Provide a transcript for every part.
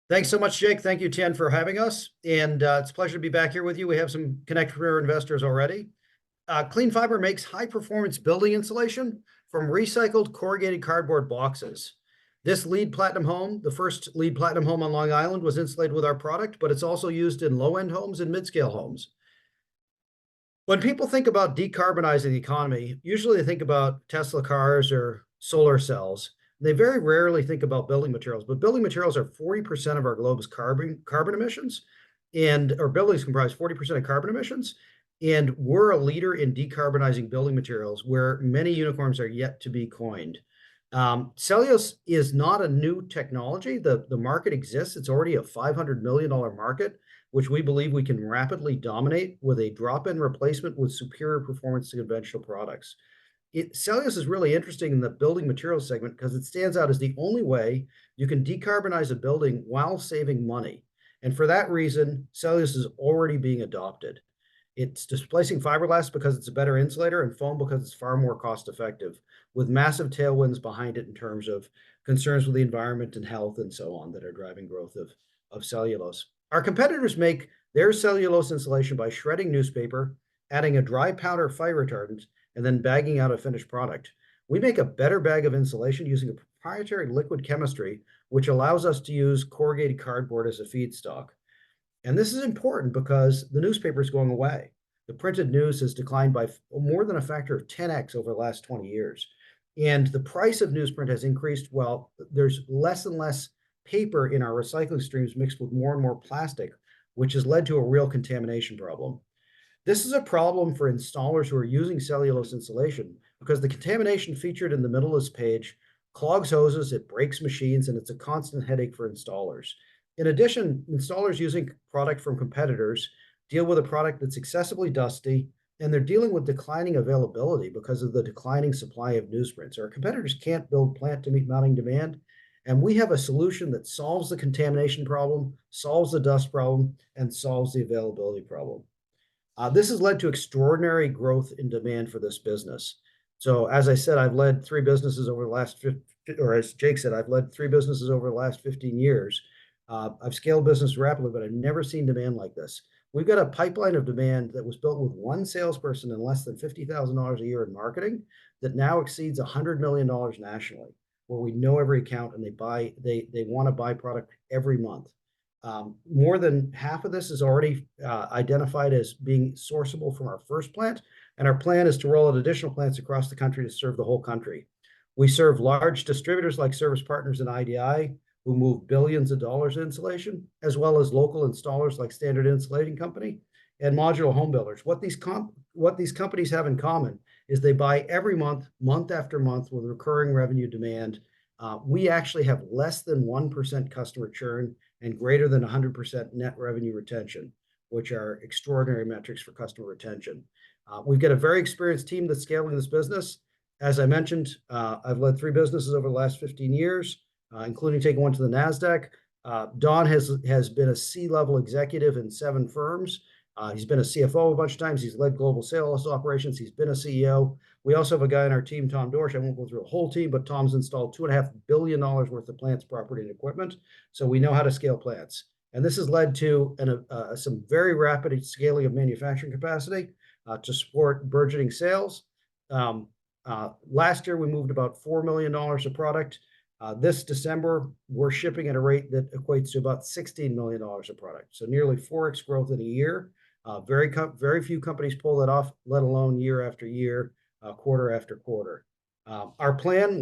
Thanks so much, Jake. Thank you, Tian, for having us. And it's a pleasure to be back here with you. We have some CONNECTpreneur investors already. CleanFiber makes high-performance building insulation from recycled corrugated cardboard boxes. This LEED Platinum home, the first LEED Platinum home on Long Island, was insulated with our product, but it's also used in low-end homes and mid-scale homes. When people think about decarbonizing the economy, usually they think about Tesla cars or solar cells. They very rarely think about building materials, but building materials are 40% of our globe's carbon emissions, and our buildings comprise 40% of carbon emissions. And we're a leader in decarbonizing building materials where many unicorns are yet to be coined. Cellulose is not a new technology. The market exists. It's already a $500 million market, which we believe we can rapidly dominate with a drop-in replacement with superior performance to conventional products. Cellulose is really interesting in the building materials segment because it stands out as the only way you can decarbonize a building while saving money. And for that reason, cellulose is already being adopted. It's displacing fiberglass because it's a better insulator and foam because it's far more cost effective, with massive tailwinds behind it in terms of concerns with the environment and health and so on that are driving growth of cellulose. Our competitors make their cellulose insulation by shredding newspaper, adding a dry powder fire retardant, and then bagging out a finished product. We make a better bag of insulation using a proprietary liquid chemistry, which allows us to use corrugated cardboard as a feedstock. And this is important because the newspaper is going away. The printed news has declined by more than a factor of 10x over the last 20 years. And the price of newsprint has increased while there's less and less paper in our recycling streams mixed with more and more plastic, which has led to a real contamination problem. This is a problem for installers who are using cellulose insulation because the contamination featured in the middle of this page clogs hoses, it breaks machines, and it's a constant headache for installers. In addition, installers using product from competitors deal with a product that's excessively dusty, and they're dealing with declining availability because of the declining supply of newsprint. So our competitors can't build plant to meet mounting demand, and we have a solution that solves the contamination problem, solves the dust problem, and solves the availability problem. This has led to extraordinary growth in demand for this business. So as I said, I've led three businesses over the last, or as Jake said, I've led three businesses over the last 15 years. I've scaled business rapidly, but I've never seen demand like this. We've got a pipeline of demand that was built with one salesperson and less than $50,000 a year in marketing that now exceeds $100 million nationally, where we know every account and they want to buy product every month. More than half of this is already identified as being sourceable from our first plant, and our plan is to roll out additional plants across the country to serve the whole country. We serve large distributors like Service Partners and IDI, who move billions of dollars in insulation, as well as local installers like Standard Insulating Company and modular home builders. What these companies have in common is they buy every month, month after month, with recurring revenue demand. We actually have less than 1% customer churn and greater than 100% net revenue retention, which are extraordinary metrics for customer retention. We've got a very experienced team that's scaling this business. As I mentioned, I've led three businesses over the last 15 years, including taking one to the NASDAQ. Don has been a C-level executive in 7 firms. He's been a CFO a bunch of times. He's led global sales operations. He's been a CEO. We also have a guy in our team, Tom Dorsch. I won't go through a whole team, but Tom's installed $2.5 billion worth of plants, property, and equipment. So we know how to scale plants. And this has led to some very rapid scaling of manufacturing capacity to support burgeoning sales. Last year, we moved about $4 million of product. This December, we're shipping at a rate that equates to about $16 million of product. So nearly 4x growth in a year. Very few companies pull that off, let alone year after year, quarter after quarter. Our plan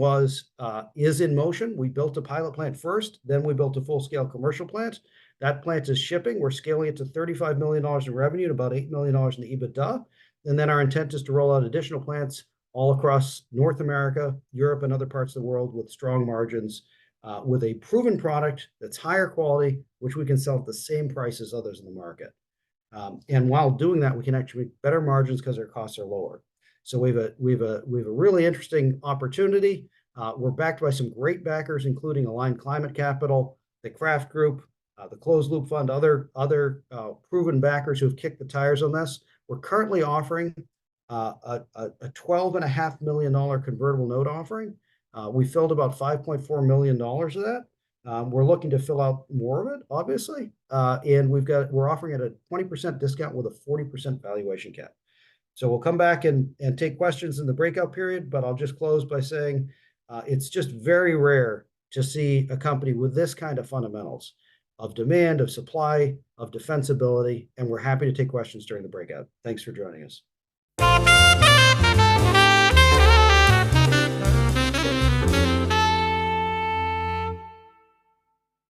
is in motion. We built a pilot plant first, then we built a full-scale commercial plant. That plant is shipping. We're scaling it to $35 million in revenue and about $8 million in the EBITDA. And then our intent is to roll out additional plants all across North America, Europe, and other parts of the world with strong margins, with a proven product that's higher quality, which we can sell at the same price as others in the market. And while doing that, we can actually make better margins because our costs are lower. So we have a really interesting opportunity. We're backed by some great backers, including Aligned Climate Capital, the Kraft Group, the Closed Loop Fund, other proven backers who have kicked the tires on this. We're currently offering a $12.5 million convertible note offering. We filled about $5.4 million of that. We're looking to fill out more of it, obviously, and we're offering it a 20% discount with a 40% valuation cap. So we'll come back and take questions in the breakout period, but I'll just close by saying it's just very rare to see a company with this kind of fundamentals of demand, of supply, of defensibility, and we're happy to take questions during the breakout. Thanks for joining us.